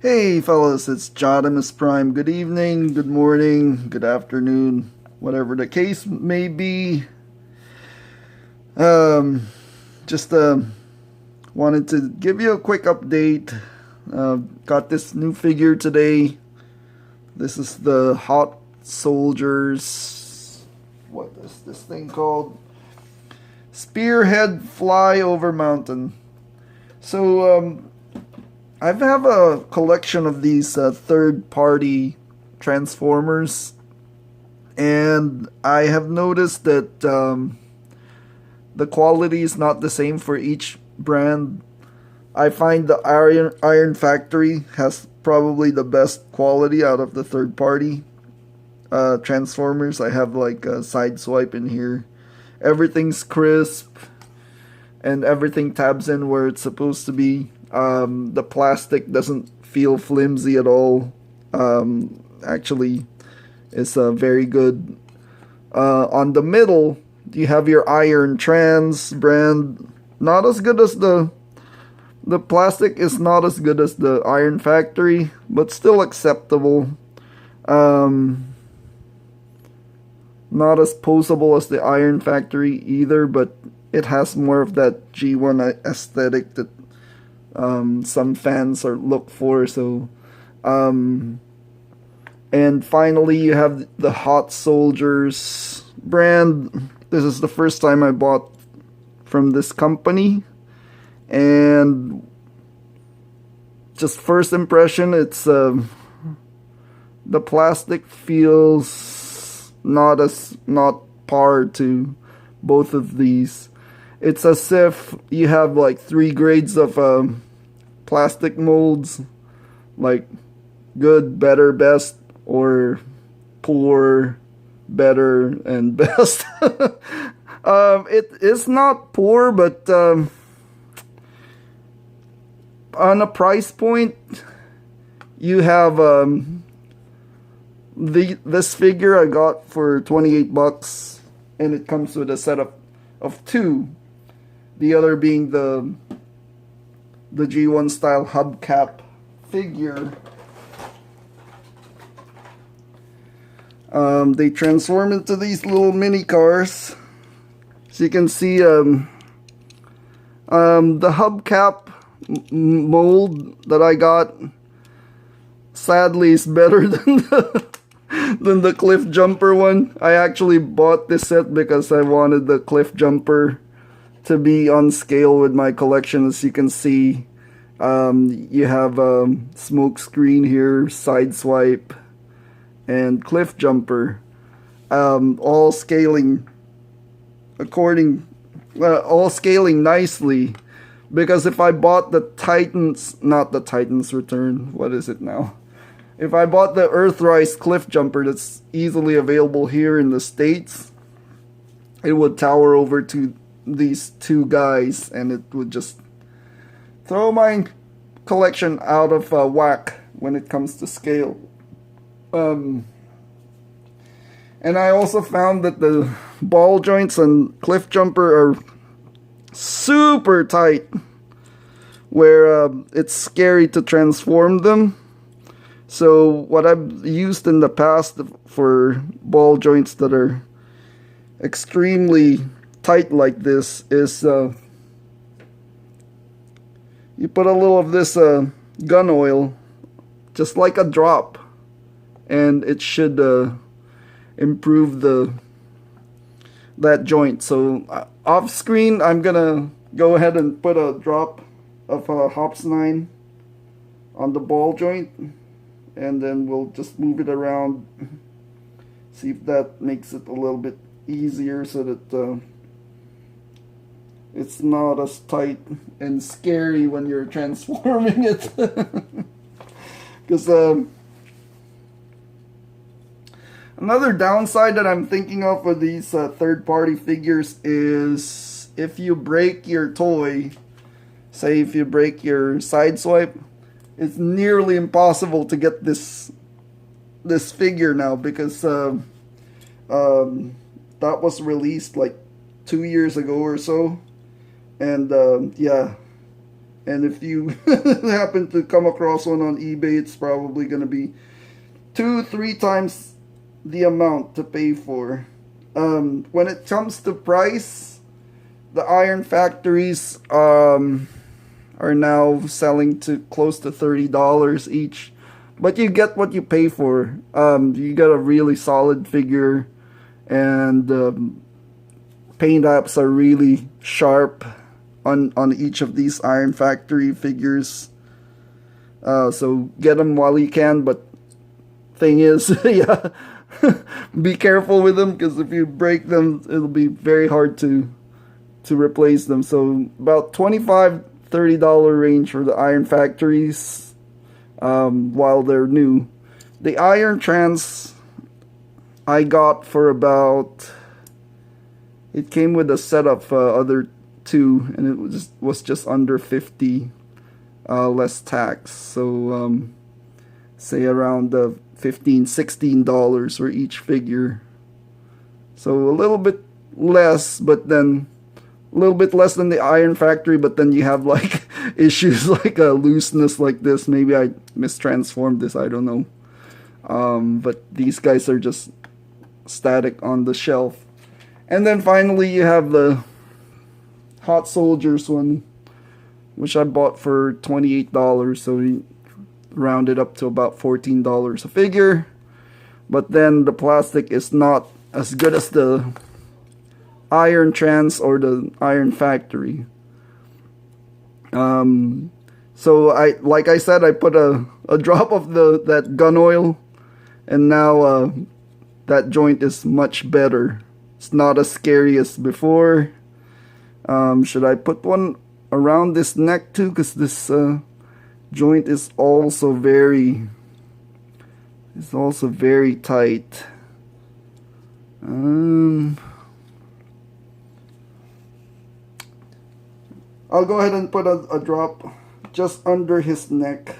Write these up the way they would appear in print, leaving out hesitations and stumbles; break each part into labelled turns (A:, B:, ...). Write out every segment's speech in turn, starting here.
A: Hey fellas, it's Jodimus Prime. Good evening, good morning, good afternoon, whatever the case may be. Um, just wanted to give you a quick update. Got this new figure today. This is the Hot Soldiers. What is this thing called? Spearhead Flyover Mountain. So, I have a collection of these third-party Transformers, and I have noticed that the quality is not the same for each brand. I find the Iron Factory has probably the best quality out of the third-party Transformers. I have like a side swipe in here. Everything's crisp, and everything tabs in where it's supposed to be. The plastic doesn't feel flimsy at all. Actually, it's very good. On the middle, you have your Iron Trans brand. Not as good as the plastic is not as good as the Iron Factory, but still acceptable. Not as posable as the Iron Factory either, but it has more of that G1 aesthetic that some fans are look for. So, and finally, you have the Hot Soldiers brand. This is the first time I bought from this company, and just first impression, it's the plastic feels not par to both of these. It's as if you have like three grades of plastic molds, like good, better, best, or poor, better, and best. It is not poor, but on a price point, you have this figure I got for $28, and it comes with a set of two. The other being the G1 style hubcap figure. They transform into these little mini cars. So you can see the hubcap mold that I got sadly is better than the Cliff Jumper one. I actually bought this set because I wanted the Cliff Jumper to be on scale with my collection. As you can see, you have smoke screen here, side swipe, and Cliff Jumper, all scaling all scaling nicely. Because if I bought the Titans, not the Titans Return, what is it now? If I bought the Earthrise Cliff Jumper that's easily available here in the States, it would tower over to these two guys, and it would just throw my collection out of whack when it comes to scale. And I also found that the ball joints on Cliff Jumper are super tight, where it's scary to transform them. So what I've used in the past for ball joints that are extremely tight like this is you put a little of this gun oil, just like a drop, and it should improve that joint. So off screen, I'm gonna go ahead and put a drop of Hops 9 on the ball joint, and then we'll just move it around, see if that makes it a little bit easier so that it's not as tight and scary when you're transforming it. Because another downside that I'm thinking of with these third-party figures is if you break your toy, say if you break your side swipe, it's nearly impossible to get this figure now, because that was released like 2 years ago or so, and yeah, And if you happen to come across one on eBay, it's probably going to be 2-3 times the amount to pay for. When it comes to price, the Iron Factories are now selling to close to $30 each. But you get what you pay for. You get a really solid figure, and paint apps are really sharp on each of these Iron Factory figures. So get them while you can, but thing is, yeah, be careful with them, because if you break them, it'll be very hard to replace them. So about $25-$30 range for the Iron Factories while they're new. The Iron Trans I got for about, it came with a set of other two, and it was just under 50 less tax. So say around $15-$16 for each figure. So a little bit less, but then a little bit less than the Iron Factory, but then you have like issues like a looseness like this. Maybe I mistransformed this, I don't know. But these guys are just static on the shelf. And then finally you have the Hot Soldiers one, which I bought for $28, so we rounded up to about $14 a figure. But then the plastic is not as good as the Iron Trans or the Iron Factory. So like I said, I put a drop of that gun oil, and now that joint is much better. It's not as scary as before. Should I put one around this neck too? Because this joint is also very tight. I'll go ahead and put a drop just under his neck.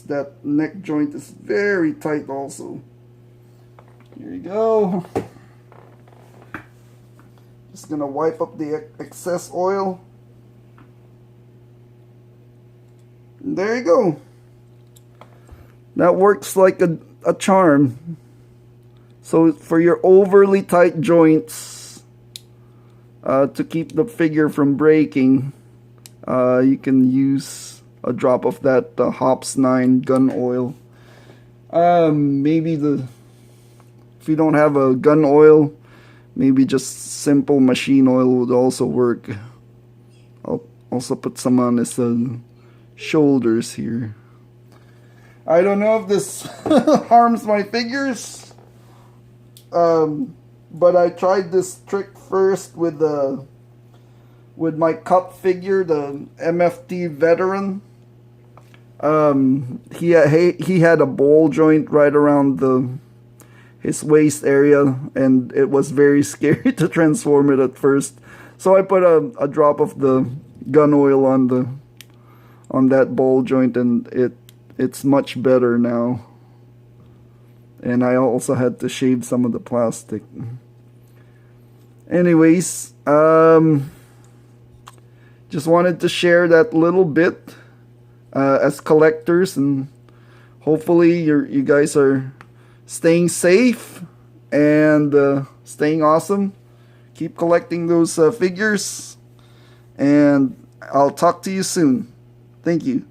A: That neck joint is very tight also. Here you go. Just gonna wipe up the excess oil. And there you go. That works like a charm. So for your overly tight joints, to keep the figure from breaking, you can use a drop of that Hops 9 gun oil. Maybe if you don't have a gun oil, maybe just simple machine oil would also work. I'll also put some on his shoulders here. I don't know if this harms my figures, but I tried this trick first with my cup figure, the MFT Veteran. He had a ball joint right around his waist area, and it was very scary to transform it at first. So I put a drop of the gun oil on that ball joint, and it's much better now. And I also had to shave some of the plastic. Anyways, just wanted to share that little bit as collectors, and hopefully you guys are staying safe and staying awesome. Keep collecting those figures, and I'll talk to you soon. Thank you.